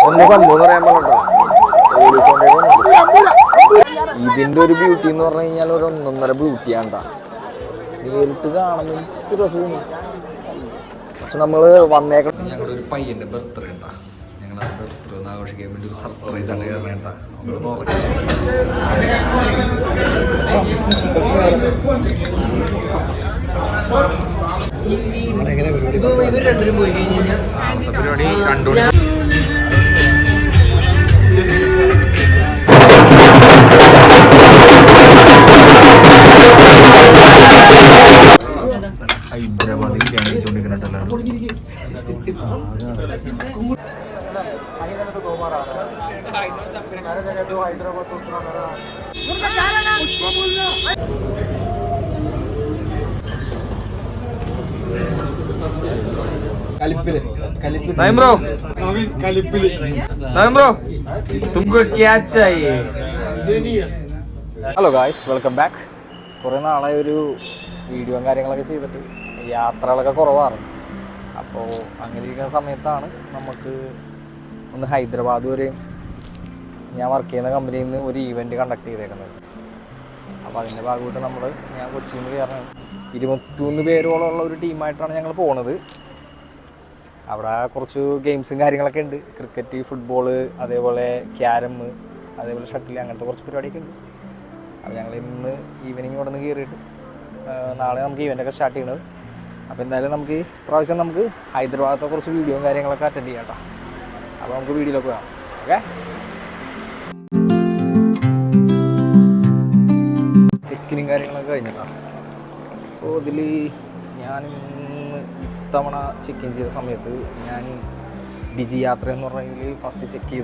എന്താ സംഭവം പറയാൻ പറഞ്ഞോ. ഇതിന്റെ ഒരു ബ്യൂട്ടി എന്ന് പറഞ്ഞു കഴിഞ്ഞാൽ ഒരു 1.5 ബ്യൂട്ടിയാണ്ടാ. നേരിട്ട് കാണുന്ന എനിക്ക് രസവും. പക്ഷെ നമ്മള് വന്നേക്കണം. ഞങ്ങളുടെ ഒരു പയ്യന്റെ ബർത്ത്ഡേ ഉണ്ടാ. ഞങ്ങൾ ആ ബർത്ത്ഡേ ഒന്ന് ആഘോഷിക്കാൻ വേണ്ടി ഒരു സർപ്രൈസ് ആണ് കയറേണ്ട. പരിപാടി 2 മണി. ഹൈദരാബാദിൽ ബിരിയാണി കഴിച്ചുകൊണ്ടിരിക്കുന്നുണ്ടല്ലോ. Hello guys, welcome back. കുറേ നാളായി ഒരു വീഡിയോയും കാര്യങ്ങളൊക്കെ ചെയ്തിട്ട് യാത്രകളൊക്കെ കുറവാണ്. അപ്പോൾ അങ്ങനെ ഇരിക്കുന്ന സമയത്താണ് നമുക്ക് ഒന്ന് ഹൈദരാബാദ് വരെയും ഞാൻ വർക്ക് ചെയ്യുന്ന കമ്പനിയിൽ നിന്ന് ഒരു ഈവൻറ്റ് കണ്ടക്ട് ചെയ്തേക്കുന്നത്. അപ്പോൾ അതിൻ്റെ ഭാഗമായിട്ട് ഞാൻ കൊച്ചിയിൽ നിന്ന് കയറണം. 21 പേരോളമുള്ള ഒരു ടീമായിട്ടാണ് ഞങ്ങൾ പോകുന്നത്. അവിടെ കുറച്ച് ഗെയിംസും കാര്യങ്ങളൊക്കെ ഉണ്ട്. ക്രിക്കറ്റ്, ഫുട്ബോള്, അതേപോലെ ക്യാരം, അതേപോലെ ഷട്ടിൽ, അങ്ങനത്തെ കുറച്ച് പരിപാടിയൊക്കെ ഉണ്ട്. അപ്പോൾ ഞങ്ങൾ ഇന്ന് ഈവനിങ് ഇവിടെ നിന്ന് കയറിയിട്ട് നാളെ നമുക്ക് ഈവൻ്റൊക്കെ സ്റ്റാർട്ട് ചെയ്യണത്. അപ്പോൾ എന്തായാലും നമുക്ക് പ്രാവശ്യം നമുക്ക് ഹൈദരാബാദത്തെ കുറച്ച് വീഡിയോയും കാര്യങ്ങളൊക്കെ അറ്റൻഡ് ചെയ്യാം കേട്ടോ. അപ്പോൾ നമുക്ക് വീഡിയോയിലൊക്കെ കാണാം. ഓക്കെ, ചെക്കിനും കാര്യങ്ങളൊക്കെ കഴിഞ്ഞിട്ടാണ്. അപ്പോൾ ഇതിൽ ഞാൻ ഇത്തവണ ചെക്ക് ഇൻ ചെയ്ത സമയത്ത് ഞാൻ ഡിജി യാത്ര എന്ന് പറഞ്ഞാൽ ഫസ്റ്റ് ചെക്ക് ഇൻ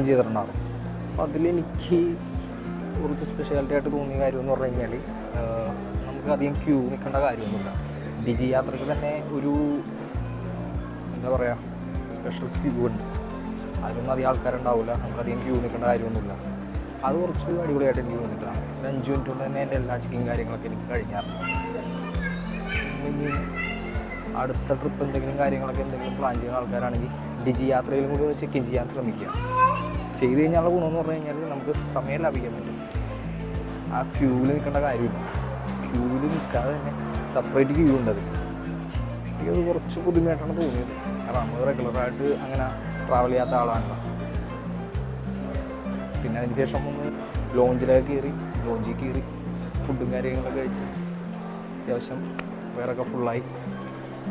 ചെയ്തിട്ടുണ്ടായിരുന്നു. അപ്പോൾ അതിലെനിക്ക് കുറച്ച് സ്പെഷ്യാലിറ്റി ആയിട്ട് തോന്നിയ കാര്യം എന്ന് പറഞ്ഞു കഴിഞ്ഞാൽ നമുക്ക് അധികം ക്യൂ നിൽക്കേണ്ട കാര്യമൊന്നുമില്ല. ഡിജി യാത്രയ്ക്ക് തന്നെ ഒരു എന്താ പറയുക സ്പെഷ്യൽ ക്യൂ ഉണ്ട്. അതിലൊന്നും അധികം ആൾക്കാരുണ്ടാവില്ല. നമുക്കധികം ക്യൂ നിൽക്കേണ്ട കാര്യമൊന്നുമില്ല. അത് കുറച്ച് അടിപൊളിയായിട്ട് എനിക്ക് തോന്നിയിട്ടാണ്. 5 മിനിറ്റ് കൊണ്ട് തന്നെ എൻ്റെ എല്ലാ ചെക്കിങ് കാര്യങ്ങളൊക്കെ എനിക്ക് കഴിഞ്ഞായിരുന്നു. ഇനി അടുത്ത ട്രിപ്പ് എന്തെങ്കിലും പ്ലാൻ ചെയ്യുന്ന ആൾക്കാരാണെങ്കിൽ ഡിജി യാത്രയിലും കൂടി ഒന്ന് ചെക്ക് ഇൻ ചെയ്യാൻ ശ്രമിക്കുക. ചെയ്ത് കഴിഞ്ഞാലുള്ള ഗുണമെന്ന് പറഞ്ഞു കഴിഞ്ഞാൽ നമുക്ക് സമയം ലാഭിക്കാൻ പറ്റും. ആ ക്യൂവിൽ നിൽക്കേണ്ട കാര്യമില്ല. ക്യൂവിൽ നിൽക്കാതെ തന്നെ സെപ്പറേറ്റ് ക്യൂ ഉണ്ടത്. എനിക്കത് കുറച്ച് പുതുമയായിട്ടാണ് തോന്നിയത്. കാരണം നമ്മൾ റെഗുലറായിട്ട് അങ്ങനെ ട്രാവൽ ചെയ്യാത്ത ആളാണല്ലോ. പിന്നെ അതിന് ശേഷം ഒന്ന് ലോഞ്ചിൽ കയറി ഫുഡും കാര്യങ്ങളൊക്കെ കഴിച്ച് അത്യാവശ്യം വേറൊക്കെ ഫുള്ളായി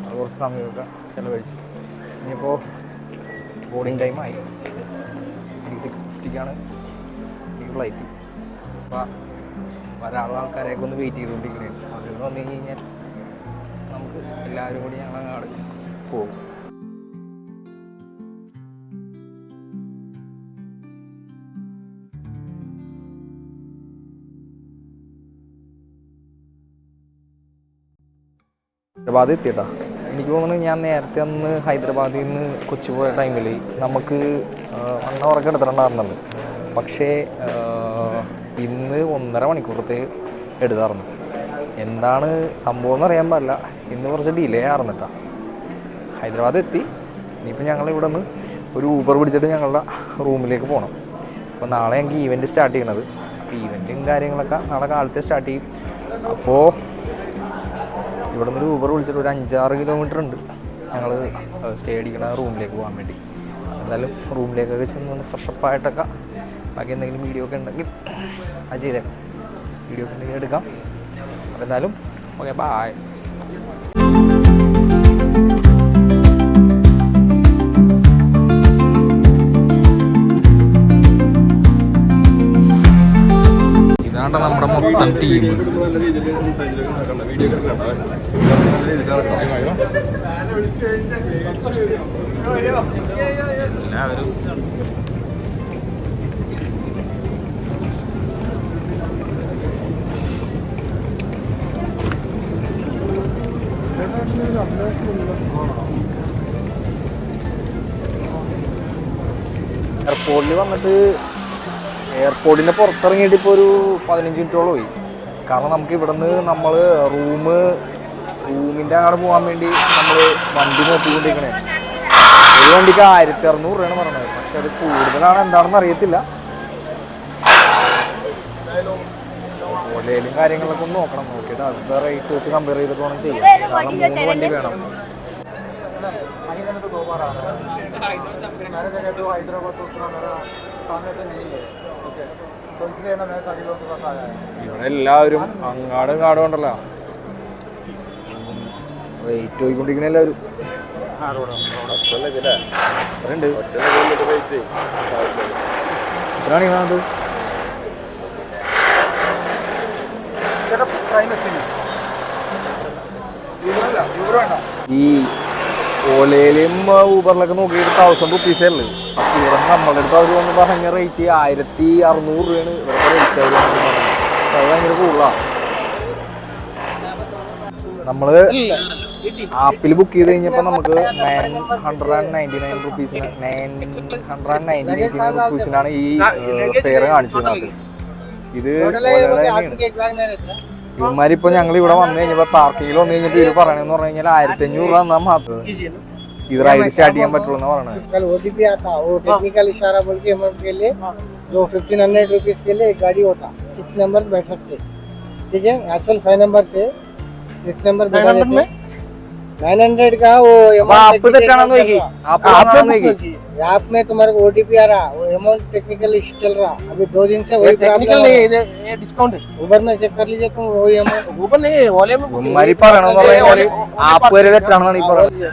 അത് കുറച്ച് സമയമൊക്കെ ചിലവഴിച്ച് ഇനിയിപ്പോൾ ബോർഡിങ് ടൈമായി. 6:50 ഈ ഫ്ലൈറ്റ്. അപ്പോൾ ആൾക്കാരെയൊക്കെ ഒന്ന് വെയിറ്റ് ചെയ്തുകൊണ്ടിരിക്കുകയാണ്. അതിൽ വന്നു കഴിഞ്ഞാൽ നമുക്ക് എല്ലാവരും കൂടി ഞങ്ങളങ്ങാട് പോകും. ഹൈദരാബാദ് എത്തിയിട്ടാ. എനിക്ക് തോന്നുന്നു ഞാൻ നേരത്തെ അന്ന് ഹൈദരാബാദിൽ നിന്ന് കൊച്ചി പോയ ടൈമിൽ നമുക്ക് 1 അവറൊക്കെ എടുത്തിട്ടുണ്ടായിരുന്നുണ്ട്. പക്ഷേ ഇന്ന് 1.5 മണിക്കൂറത്തെ എടുത്തായിരുന്നു. എന്താണ് സംഭവം എന്ന് അറിയാൻ പാടില്ല. ഇന്ന് കുറച്ച് ഡിലേ ആയിരുന്നിട്ടാ. ഹൈദരാബാദ് എത്തി. ഇനിയിപ്പോൾ ഞങ്ങൾ ഇവിടെ നിന്ന് ഒരു ഊബർ പിടിച്ചിട്ട് ഞങ്ങളുടെ റൂമിലേക്ക് പോകണം. അപ്പോൾ നാളെ ഞങ്ങൾക്ക് ഈവൻറ്റ് സ്റ്റാർട്ട് ചെയ്യണത്. അപ്പോൾ ഈവൻറ്റും കാര്യങ്ങളൊക്കെ നാളെ കാലത്തെ സ്റ്റാർട്ട് ചെയ്യും. അപ്പോൾ ഇവിടെ നിന്ന് ഒരു ഊബർ വിളിച്ചിട്ട് ഒരു 5-6 കിലോമീറ്റർ ഉണ്ട് ഞങ്ങൾ സ്റ്റേ അടിക്കണ റൂമിലേക്ക് പോകാൻ വേണ്ടി. എന്തായാലും റൂമിലേക്കൊക്കെ ചെന്ന് ഫ്രഷപ്പായിട്ടൊക്കെ ബാക്കി എന്തെങ്കിലും വീഡിയോ ഒക്കെ ഉണ്ടെങ്കിൽ അത് ചെയ്തേക്കാം. വീഡിയോ ഒക്കെ ഉണ്ടെങ്കിൽ എടുക്കാം. അപ്പോൾ എന്തായാലും ഓക്കെ, ബൈ. ഇതാണ്ട നമ്മുടെ മൊത്തം ടീം. എല്ലാവരും എയർപോർട്ടിൽ വന്നിട്ട് എയർപോർട്ടിൻ്റെ പുറത്തിറങ്ങിയിട്ട് ഇപ്പോൾ ഒരു 15 മിനിറ്റോളം പോയി. കാരണം നമുക്ക് ഇവിടെ നിന്ന് നമ്മൾ റൂം റൂമിൻ്റെ അങ്ങോട്ട് പോകാൻ വേണ്ടി നമ്മൾ വണ്ടി നോക്കിക്കൊണ്ടിരിക്കണേ. ഒരു വണ്ടിക്ക് 1600 രൂപയാണ് പറഞ്ഞത്. പക്ഷെ അത് കൂടുതലാണ്, എന്താണെന്ന് അറിയത്തില്ല. ഓലയിലും കാര്യങ്ങളൊക്കെ ഒന്ന് നോക്കണം. നോക്കിയിട്ട് അടുത്ത റേറ്റ് വെച്ച് കമ്പയർ ചെയ്തിട്ട് വേണം ചെയ്യാം. കാരണം 3 വണ്ടി വേണം. ഇവിടെ എല്ലാവരും അങ്ങാടും കാടും ഉണ്ടല്ലോ, റേറ്റ് പോയിക്കൊണ്ടിരിക്കുന്ന എല്ലാവരും. എത്രയാണ് ഈ ഓലയിലും ഊബറിലൊക്കെ നോക്കിയിട്ട് 1000 റുപ്പീസേ ഉള്ളു. പക്ഷെ ഇവിടെ നമ്മളുടെ അടുത്ത് അവർ വന്ന് പറഞ്ഞ റേറ്റ് 1600 രൂപയാണ് ഇവിടുത്തെ റേറ്റ്. അവർ അത് ഭയങ്കര കൂടുതലാണ്. നമ്മള് ആപ്പിൽ ബുക്ക് ചെയ്ത് കഴിഞ്ഞപ്പോൾ നമുക്ക് 999 റുപ്പീസിനാണ് ഈ ഫെയർ കാണിച്ചത്. ഇത് ഇവന്മാരിപ്പോ ഞങ്ങൾ ഇവിടെ വന്നു കഴിഞ്ഞപ്പോ പാർക്കിങ്ങിൽ വന്നു കഴിഞ്ഞപ്പോ ഇത് പറയണെന്ന് പറഞ്ഞു കഴിഞ്ഞാൽ 1500 രൂപ തന്നാൽ മാത്രം ഇത് റൈഡ് സ്റ്റാർട്ട് ചെയ്യാൻ പറ്റുള്ളൂ എന്ന് പറയണത്. जो 1500 रुपीज के लिए एक गाड़ी होता 6 नंबर बैठ सकते, ठीक है। एक्चुअल 5 नंबर से 6 नंबर बैठा देते हैं। 900 का वो आप में तुम्हारे को ओटीपी आ रहा, वो अमाउंट टेक्निकली चल रहा अभी 2 दिन से। वही प्रॉब्लम नहीं, ये डिस्काउंट है। ऊबर में चेक कर लीजिए तुम, वही अमाउंट ऊबर नहीं ओले में हमारी പറയണം ആപ്പ് വരെ തെറ്റാണെന്നാണ് ഈ പറയുന്നത്.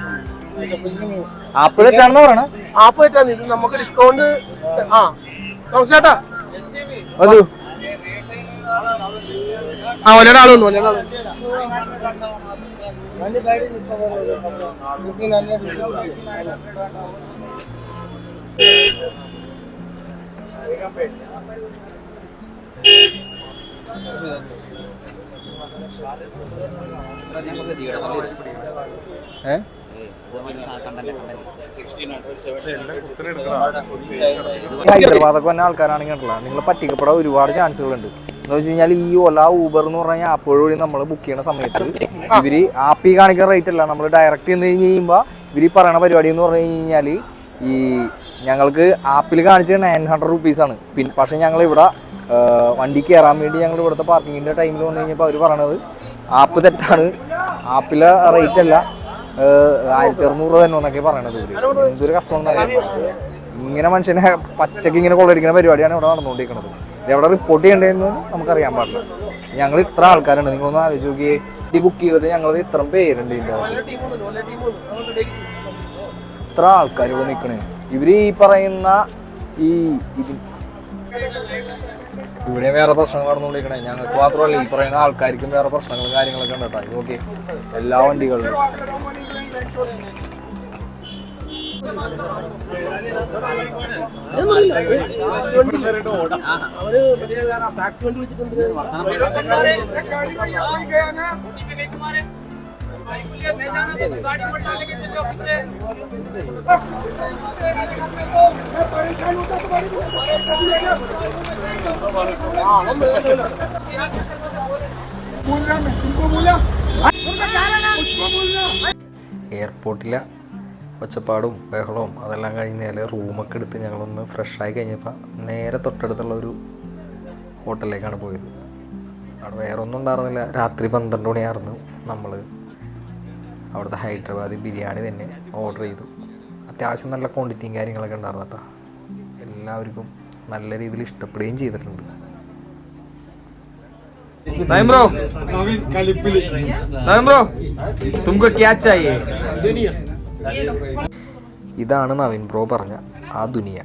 ആപ്പ് തെറ്റാണെന്ന് പറയണം. ആപ്പ് തെറ്റാണ്, ഇത് നമുക്ക് ഡിസ്കൗണ്ട്. ആ ചേട്ടാ അത് ഒരാളൊന്നും ഹൈദരാബാദൊക്കെ വന്ന ആൾക്കാരാണെങ്കിൽ നിങ്ങൾ പറ്റിക്കപ്പെടാൻ ഒരുപാട് ചാൻസുകളുണ്ട്. എന്ന് വെച്ച് കഴിഞ്ഞാൽ ഈ ഓല ഊബർ എന്ന് പറഞ്ഞാൽ ആപ്പ് വഴി നമ്മൾ ബുക്ക് ചെയ്യുന്ന സമയത്ത് ഇവര് ആപ്പിൽ കാണിക്കുന്ന റേറ്റ് അല്ല, നമ്മൾ ഡയറക്റ്റ് ചെന്ന് കഴിഞ്ഞ് കഴിയുമ്പോൾ ഇവർ പറയണ പരിപാടി എന്ന് പറഞ്ഞു കഴിഞ്ഞാൽ ഈ ഞങ്ങൾക്ക് ആപ്പിൽ കാണിച്ചത് 900 റുപ്പീസാണ്. പക്ഷെ ഞങ്ങൾ ഇവിടെ വണ്ടി കയറാൻ വേണ്ടി ഞങ്ങൾ ഇവിടുത്തെ പാർക്കിങ്ങിൻ്റെ ടൈമിൽ വന്നു കഴിഞ്ഞപ്പോൾ അവർ പറയണത് ആപ്പ് തെറ്റാണ്, ആപ്പിലെ റേറ്റ് അല്ല 1600 തന്നെ എന്നൊക്കെ പറയണത്. എന്തൊരു കഷ്ടമെന്ന് പറയാം. ഇങ്ങനെ മനുഷ്യനെ പച്ചക്ക് ഇങ്ങനെ കൊള്ളടിക്കുന്ന പരിപാടിയാണ് ഇവിടെ നടന്നുകൊണ്ടിരിക്കുന്നത്. എവിടെ റിപ്പോർട്ട് ചെയ്യേണ്ടതെന്ന് നമുക്കറിയാൻ പാടില്ല. ഞങ്ങൾ ഇത്ര ആൾക്കാരുണ്ട്, നിങ്ങളൊന്ന് ആലോചിച്ച് നോക്കിയേ. ഈ ബുക്ക് ചെയ്തിട്ട് ഞങ്ങൾ ഇത്ര പേരുണ്ട്. ഇത്ര ആൾക്കാർ ഇവിടെ നിൽക്കണേ. ഇവര് ഈ പറയുന്ന ഇവിടെ വേറെ പ്രശ്നങ്ങൾ നടന്നുകൊണ്ടിരിക്കണേ. ഞങ്ങൾക്ക് മാത്രമല്ല, ഈ പറയുന്ന ആൾക്കാർക്കും വേറെ പ്രശ്നങ്ങളും കാര്യങ്ങളൊക്കെ ഉണ്ട് കേട്ടോ. ഇത് നോക്കി എല്ലാ വണ്ടികളിലും എയർപോർട്ടിലെ ഒച്ചപ്പാടും ബഹളവും അതെല്ലാം കഴിഞ്ഞാൽ റൂമൊക്കെ എടുത്ത് ഞങ്ങളൊന്ന് ഫ്രഷായി കഴിഞ്ഞപ്പോൾ നേരെ തൊട്ടടുത്തുള്ള ഒരു ഹോട്ടലിലേക്കാണ് പോയത്. അവിടെ വേറെ ഒന്നും ഉണ്ടായിരുന്നില്ല. രാത്രി 12 മണിയായിരുന്നു. നമ്മൾ അവിടുത്തെ ഹൈദരാബാദി ബിരിയാണി തന്നെ ഓർഡർ ചെയ്തു. അത്യാവശ്യം നല്ല ക്വാണ്ടിറ്റിയും കാര്യങ്ങളൊക്കെ ഉണ്ടായിരുന്നു കേട്ടോ. എല്ലാവർക്കും നല്ല രീതിയിൽ ഇഷ്ടപ്പെടുകയും ചെയ്തിട്ടുണ്ട്. ഇതാണ് നവീൻ ബ്രോ പറഞ്ഞ ആ ദുനിയ.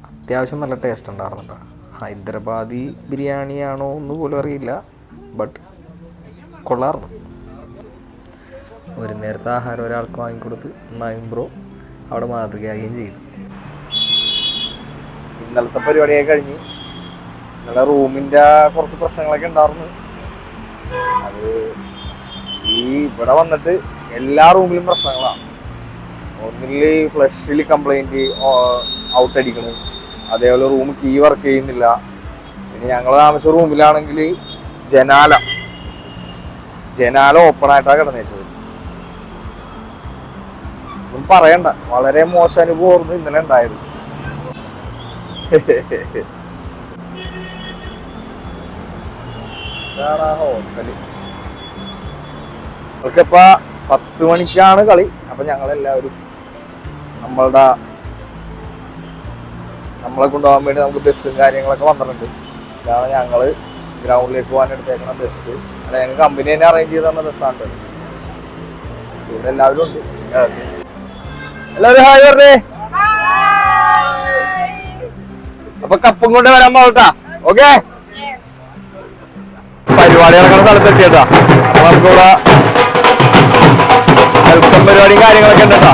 അത്യാവശ്യം നല്ല ടേസ്റ്റ് ഉണ്ടായിരുന്നു കേട്ടോ. ഹൈദരാബാദി ബിരിയാണിയാണോ എന്ന് പോലും അറിയില്ല, ബട്ട് കൊള്ളാറുണ്ട്. ഒരു നേരത്തെ ആഹാരം ഒരാൾക്ക് വാങ്ങിക്കൊടുത്ത് നവീൻ ബ്രോ അവിടെ മാതൃകയാകുകയും ചെയ്തു. ഇന്നലത്തെ പരിപാടിയൊക്കെ കഴിഞ്ഞ് ഇന്നലെ റൂമിൻ്റെ കുറച്ച് പ്രശ്നങ്ങളൊക്കെ ഉണ്ടായിരുന്നു. അത് ഈ ഇവിടെ വന്നിട്ട് എല്ലാ റൂമിലും പ്രശ്നങ്ങളാണ്. ഒന്നിൽ ഫ്ലഷിൽ കംപ്ലൈൻറ്റ് ഔട്ടടിക്കണം, അതേപോലെ റൂം കീ വർക്ക് ചെയ്യുന്നില്ല. പിന്നെ ഞങ്ങൾ താമസിച്ച റൂമിലാണെങ്കിൽ ജനാല ഓപ്പൺ ആയിട്ടാണ് കിടന്നേച്ചത്. ഒന്നും പറയണ്ട, വളരെ മോശം അനുഭവമായിരുന്നു ഇന്നലെ ഉണ്ടായത്. ഇതാണ് ആ ഹോട്ടല്. നമുക്കിപ്പോ 10 മണിക്കാണ് കളി. അപ്പൊ ഞങ്ങളെല്ലാവരും നമ്മളെ കൊണ്ടുപോകാൻ വേണ്ടി നമുക്ക് ബസ്സും കാര്യങ്ങളൊക്കെ വന്നിട്ടുണ്ട്. ഇതാണ് ഞങ്ങള് ഗ്രൗണ്ടിലേക്ക് പോകാൻ എടുത്തേക്കുന്ന ബസ്. അല്ല, ഞങ്ങൾ കമ്പനി തന്നെ അറേഞ്ച് ചെയ്ത് തന്ന ബസ്സാണ്. ഇവിടെ എല്ലാവരും ഉണ്ട്. എല്ലാവരും ഹായ് പറഞ്ഞേ. അപ്പൊ കപ്പും കൊണ്ട് വരാൻ പാട്ടാ. ഓക്കെ, പരിപാടി നടക്കുന്ന സ്ഥലത്തെത്തിയതാ. അപ്പൊ നമുക്കിവിടെ വെൽക്കം പരിപാടിയും കാര്യങ്ങളൊക്കെ ഉണ്ട് കേട്ടോ.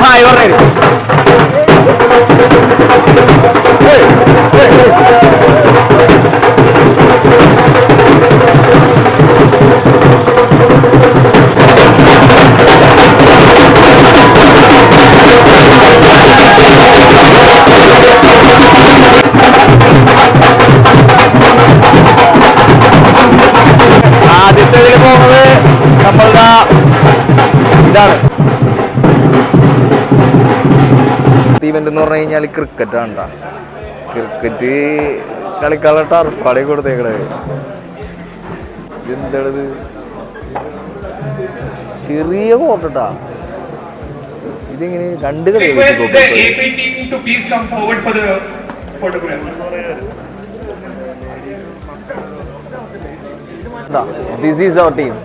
ഹായ് പറഞ്ഞു. ആദ്യത്തെ ഇതിൽ പോകുന്നത് നമ്മളുടെ ഇതാണ് ഇവന്റ് എന്ന് പറഞ്ഞു കഴിഞ്ഞാൽ ക്രിക്കറ്റ് ആണ്. ക്രിക്കറ്റ് കളിക്കാനുള്ള ടർഫാളി കൊടുത്തേക്കണത്. എന്താണത്? ചെറിയ കോർട്ടാ. ഇതിങ്ങനെ 2 കളി ദിസ് ഈസ് അവർ ടീം.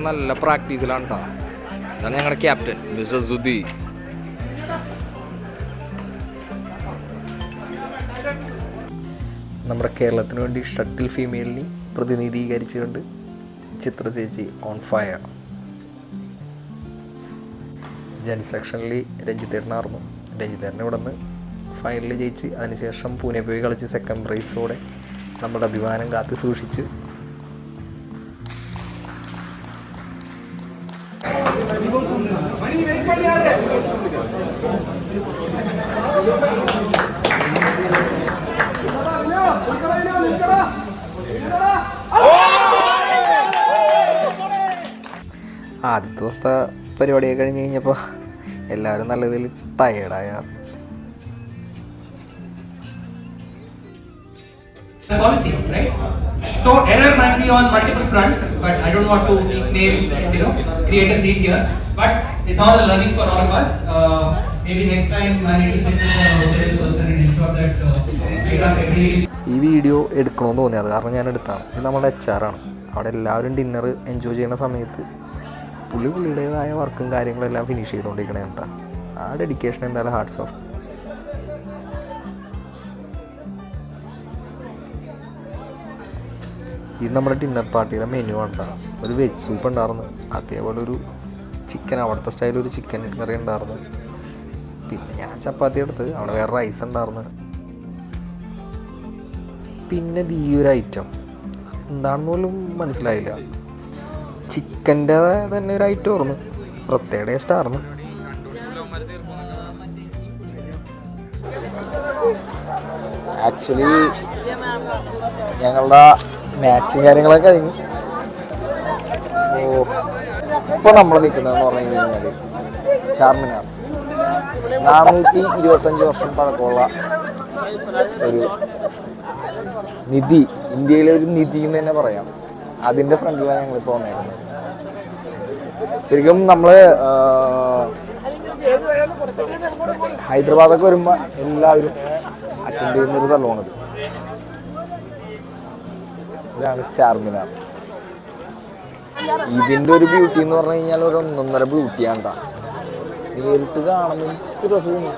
നല്ല പ്രാക്ടീസിലാണ് കേട്ടോ. ഇതാണ് ഞങ്ങളുടെ ക്യാപ്റ്റൻ മിസ്റ്റർ സുധി. നമ്മുടെ കേരളത്തിന് വേണ്ടി ഷട്ടിൽ ഫീമെയിലിനെ പ്രതിനിധീകരിച്ചുകൊണ്ട് ചിത്ര ചേച്ചി ഓൺ ഫയർ. ജെൻ സെക്ഷനിൽ രഞ്ജിത്തേട്ടനായിരുന്നു. രഞ്ജിത്തേട്ടനെ ഇവിടെ നിന്ന് ഫൈനലിൽ ജയിച്ച് അതിനുശേഷം പൂനെ പോയി കളിച്ച് സെക്കൻഡ് പ്രൈസോടെ നമ്മുടെ അഭിമാനം കാത്തു സൂക്ഷിച്ച് ആദ്യത്തെ ദിവസത്തെ പരിപാടിയൊക്കെ കഴിഞ്ഞ് കഴിഞ്ഞപ്പോൾ എല്ലാവരും നല്ല രീതിയിൽ ടയേർഡായ. Policy, right? So error might be on multiple fronts, but I don't want to create a scene here. But it's all a learning for all of us. Maybe next time I need to sit with the hotel person and ensure that we have every. ഈ video എടുക്കണമെന്ന് തോന്നിയത് കാരണം ഞാൻ എടുത്താണ്. ഇത് നമ്മുടെ HR ആണ്. അവിടെ എല്ലാവരും ഡിന്നർ എൻജോയ് ചെയ്യുന്ന സമയത്ത് പുള്ളിയുടേതായ വർക്കും കാര്യങ്ങളെല്ലാം ഫിനിഷ് ചെയ്തുകൊണ്ടിരിക്കണേ കേട്ടോ. ആ ഡെഡിക്കേഷൻ എന്തായാലും ഹാർട്സ് ഓഫ്. ഇത് നമ്മുടെ ഡിന്നർ പാർട്ടിയുടെ മെനു ആണ്. ഒരു വെജ് സൂപ്പ് ഉണ്ടായിരുന്നു, അതേപോലെ ഒരു ചിക്കൻ അവിടുത്തെ സ്റ്റൈൽ ഒരു ചിക്കൻ കറി ഉണ്ടായിരുന്നു. പിന്നെ ഞാൻ ചപ്പാത്തി എടുത്ത്, അവിടെ വേറെ റൈസ് ഉണ്ടായിരുന്നു. പിന്നെ ഈ ഒരു ഐറ്റം എന്താണെന്ന് പോലും മനസ്സിലായില്ല. ചിക്കൻ്റെ തന്നെ ഒരു ഐറ്റം ആയിരുന്നു, പ്രത്യേക ടേസ്റ്റായിരുന്നു. ആക്ച്വലി ഞങ്ങളുടെ മാച്ചും കാര്യങ്ങളൊക്കെ കഴിഞ്ഞു. ഇപ്പോൾ നമ്മൾ നിൽക്കുന്നതെന്ന് പറഞ്ഞു കഴിഞ്ഞാൽ ചാർമിനാർ. 425 വർഷം പഴക്കമുള്ള ഒരു നിധി, ഇന്ത്യയിലെ ഒരു നിധി എന്ന് തന്നെ പറയാം. അതിൻ്റെ ഫ്രണ്ടിലാണ് ഞങ്ങളിപ്പോൾ വന്നേക്കുന്നത്. ശരിക്കും നമ്മൾ ഹൈദരാബാദൊക്കെ വരുമ്പോൾ എല്ലാവരും അറ്റൻഡ് ചെയ്യുന്നൊരു സ്ഥലമാണിത്. ഇതാണ് ചാർമിനാർ. ഇതിൻ്റെ ഒരു ബ്യൂട്ടി എന്ന് പറഞ്ഞു കഴിഞ്ഞാൽ ഒരു 1.5 ബ്യൂട്ടിയാണ് കേട്ടോ. നേരിട്ട് കാണുമ്പോൾ ഇത്തിരി രസമാണ്.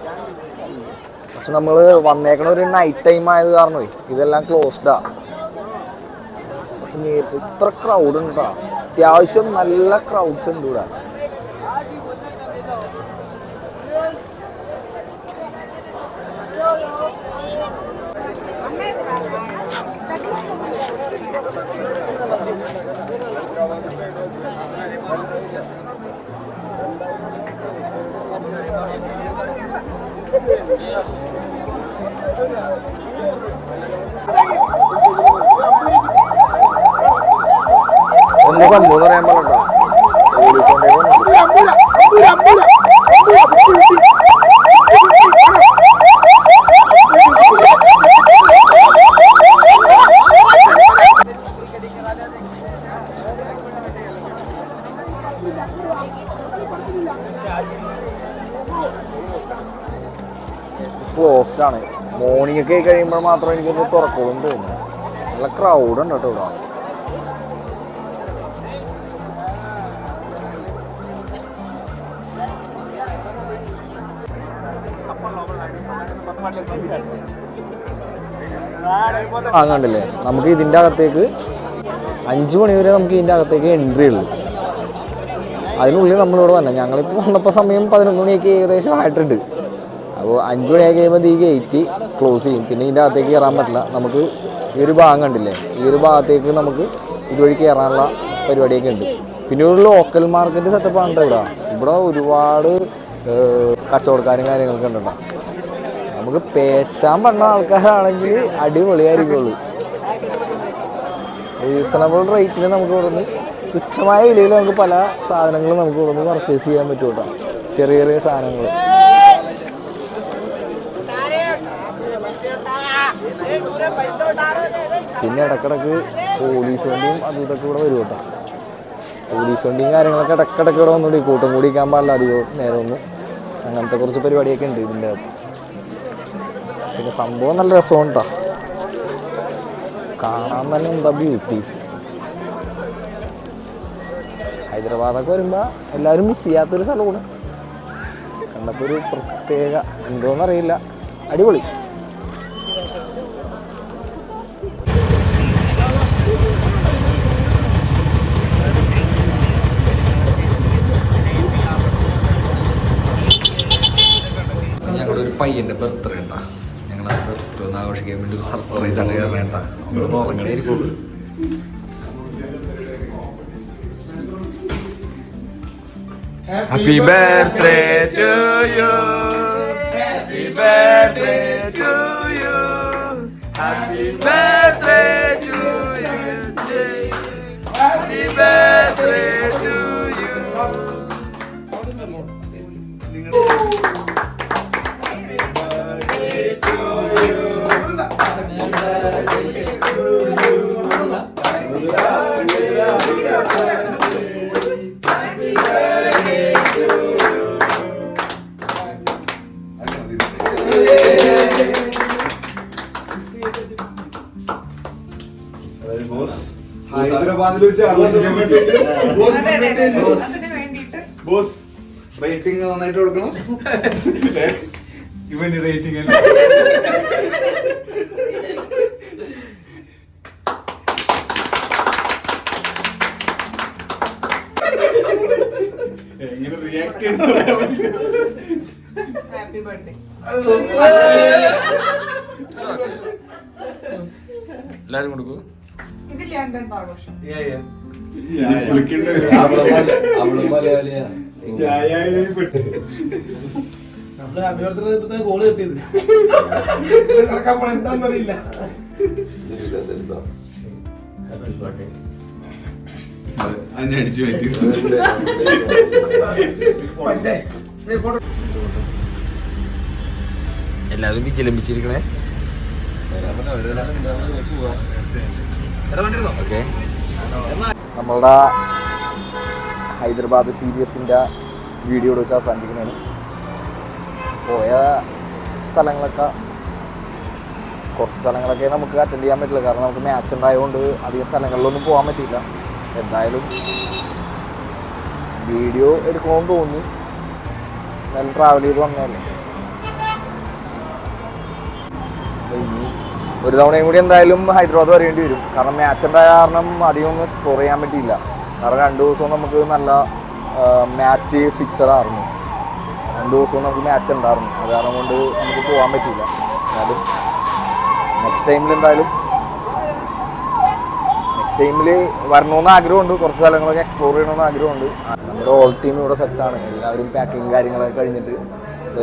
പക്ഷെ നമ്മൾ വന്നേക്കണ ഒരു നൈറ്റ് ടൈം ആയത് കാരണമേ ഇതെല്ലാം ക്ലോസ്ഡാണ്. ഇത്ര ക്രൗഡ് ഉണ്ടോ, അത്യാവശ്യം നല്ല ക്രൗഡ്സ് ഉണ്ട് ഇവിടെ. എന്താ സംഭവം എന്ന് പറയാൻ പറഞ്ഞോ, ക്ലോസ്ഡ് ആണ്. മോർണിംഗ് ഒക്കെ കഴിയുമ്പോൾ മാത്രം എനിക്കൊന്ന് തുറക്കുള്ളൂ എന്ന് തോന്നുന്നു. നല്ല ക്രൗഡ് ഉണ്ട് കേട്ടോ ഇവിടെ. കണ്ടില്ലേ, നമുക്ക് ഇതിൻ്റെ അകത്തേക്ക് 5 മണി വരെ നമുക്ക് ഇതിൻ്റെ അകത്തേക്ക് എൻട്രി ഉള്ളൂ. അതിനുള്ളിൽ നമ്മളിവിടെ വന്നെ. ഞങ്ങളിപ്പോൾ വന്നപ്പോൾ സമയം 11 മണിയൊക്കെ ഏകദേശം ആയിട്ടുണ്ട്. അപ്പോൾ 5 മണിയായി കഴിയുമ്പോൾ ഈ ഗേറ്റ് ക്ലോസ് ചെയ്യും. പിന്നെ ഇതിൻ്റെ അകത്തേക്ക് കയറാൻ പറ്റില്ല. നമുക്ക് ഈ ഒരു ഭാഗം കണ്ടില്ലേ, ഈ ഒരു ഭാഗത്തേക്ക് നമുക്ക് ഇതുവഴി കയറാനുള്ള പരിപാടിയൊക്കെ ഉണ്ട്. പിന്നെ ഒരു ലോക്കൽ മാർക്കറ്റ് സെറ്റപ്പാണ് ഇവിടെ. ഇവിടെ ഒരുപാട് കച്ചവടക്കാരും കാര്യങ്ങളൊക്കെ ഉണ്ടോ. നമുക്ക് പേശാൻ പറഞ്ഞ ആൾക്കാരാണെങ്കിൽ അടിപൊളിയായിരിക്കുള്ളൂ. റീസണബിൾ റേറ്റിന് നമുക്ക് ഇവിടുന്ന് തുച്ഛമായ വിലയിൽ നമുക്ക് പല സാധനങ്ങളും നമുക്ക് ഇവിടുന്ന് പർച്ചേസ് ചെയ്യാൻ പറ്റും കേട്ടോ. ചെറിയ ചെറിയ സാധനങ്ങൾ. പിന്നെ ഇടക്കിടക്ക് പോലീസ് വണ്ടിയും അതും ഇതൊക്കെ ഇവിടെ വരും കേട്ടോ. പോലീസ് വണ്ടിയും കാര്യങ്ങളൊക്കെ ഇടക്കിടക്ക് ഇവിടെ വന്നുകൂടി കൂട്ടം കൂടിക്കാൻ പാടില്ല അധികം നേരമൊന്നും. അങ്ങനത്തെ കുറച്ച് പരിപാടിയൊക്കെ ഉണ്ട് ഇതിൻ്റെ അകത്ത്. പിന്നെ സംഭവം നല്ല രസമുണ്ട് കേട്ടോ, കാണാൻ തന്നെ എന്താ ബ്യൂട്ടി. ഹൈദരാബാദൊക്കെ വരുമ്പോൾ എല്ലാവരും മിസ് ചെയ്യാത്തൊരു സ്ഥലമാണ്. കണ്ടപ്പോൾ ഒരു പ്രത്യേക എന്തോന്നറിയില്ല, അടിപൊളി. ഞങ്ങളുടെ ഒരു പയ്യൻ്റെ ബർത്ത്ഡേ ഉണ്ടാ. ഞങ്ങളത് ബർത്ത്ഡേ ഒന്ന് ആഘോഷിക്കാൻ വേണ്ടി ഒരു സർപ്രൈസ് ആണ് കയറേണ്ട. നമ്മളൊന്ന് ഉറങ്ങണേ ഇരിക്കുള്ളൂ. Happy birthday to you. Happy birthday to you. Happy birthday to you. Happy birthday to you. ഹൈദരാബാദിൽ വെച്ച് ആഘോഷിക്കാൻ ബോസ് റേറ്റിംഗ് നന്നായിട്ട് കൊടുക്കണം. ഇവന് റേറ്റിംഗ് അല്ല, എങ്ങനെ റിയാക്ട് ചെയ്യുന്ന എല്ലാരും കൊടുക്കൂ. ഗോള് കിട്ടിയത് എന്താന്നറിയില്ല. അടിച്ചു പറ്റി എല്ലാവരും വിജലംബിച്ചിരിക്കണേ. ഓക്കെ, നമ്മളുടെ ഹൈദരാബാദ് സീരീസിൻ്റെ വീഡിയോ വെച്ച് അവസാനിപ്പിക്കുന്നതാണ്. പോയ സ്ഥലങ്ങളൊക്കെ കുറച്ച് സ്ഥലങ്ങളൊക്കെ നമുക്ക് അറ്റൻഡ് ചെയ്യാൻ പറ്റില്ല, കാരണം നമുക്ക് മാച്ച് ഉണ്ടായതുകൊണ്ട് അധികം സ്ഥലങ്ങളിലൊന്നും പോകാൻ പറ്റിയില്ല. എന്തായാലും വീഡിയോ എടുക്കണമെന്ന് തോന്നി, നല്ല ട്രാവൽ ചെയ്ത് വന്നതല്ലേ. അപ്പോൾ ഇനി ഒരു തവണയും കൂടി എന്തായാലും ഹൈദരാബാദ് വരേണ്ടി വരും. കാരണം മാച്ച് ഉണ്ടായ കാരണം അധികം ഒന്നും എക്സ്പ്ലോർ ചെയ്യാൻ പറ്റിയില്ല. കാരണം 2 ദിവസവും നമുക്ക് നല്ല മാച്ച് ഫിക്സറായിരുന്നു. 2 ദിവസവും നമുക്ക് മാച്ച് ഉണ്ടായിരുന്നു. അത് കാരണം കൊണ്ട് നമുക്ക് പോകാൻ പറ്റിയില്ല. എന്നാലും നെക്സ്റ്റ് ടൈമിൽ വരണമെന്ന് ആഗ്രഹമുണ്ട്. കുറച്ച് സ്ഥലങ്ങളൊക്കെ എക്സ്പ്ലോർ ചെയ്യണമെന്ന് ആഗ്രഹമുണ്ട്. നമ്മുടെ ഓൾ ടീം ഇവിടെ സെറ്റാണ്. എല്ലാവരും പാക്കിങ് കാര്യങ്ങളൊക്കെ കഴിഞ്ഞിട്ട്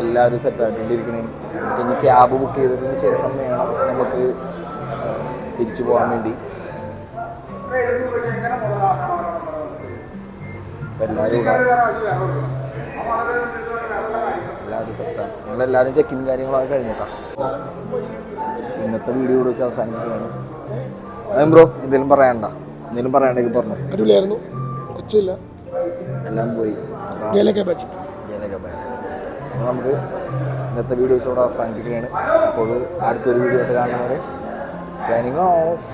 എല്ലാവരും സെറ്റായിക്കൊണ്ടിരിക്കണേ. നമുക്ക് ഇനി ക്യാബ് ബുക്ക് ചെയ്തതിന് ശേഷം വേണം നമുക്ക് തിരിച്ചു പോകാൻ വേണ്ടി. എല്ലാവരും സെറ്റാണ്. നമ്മളെല്ലാവരും ചെക്കിങ് കാര്യങ്ങളൊക്കെ കഴിഞ്ഞിട്ടാണ് ഇന്നത്തെ വീഡിയോ ഇവിടെ വെച്ച് അവസാനിപ്പിക്കുകയാണ്. ബ്രോ എന്തെങ്കിലും പറയാണ്ടെങ്കിൽ പറഞ്ഞു. അടിപൊളിയായിരുന്നു, ഒച്ചയില്ല, എല്ലാം പോയി. നമുക്ക് ഇന്നത്തെ വീഡിയോ വെച്ചോടെ അവസാനിപ്പിക്കുകയാണ്. അപ്പോൾ അടുത്തൊരു വീഡിയോ ആയിട്ട് കാണുന്നവരെ സൈനിങ് ഓഫ്.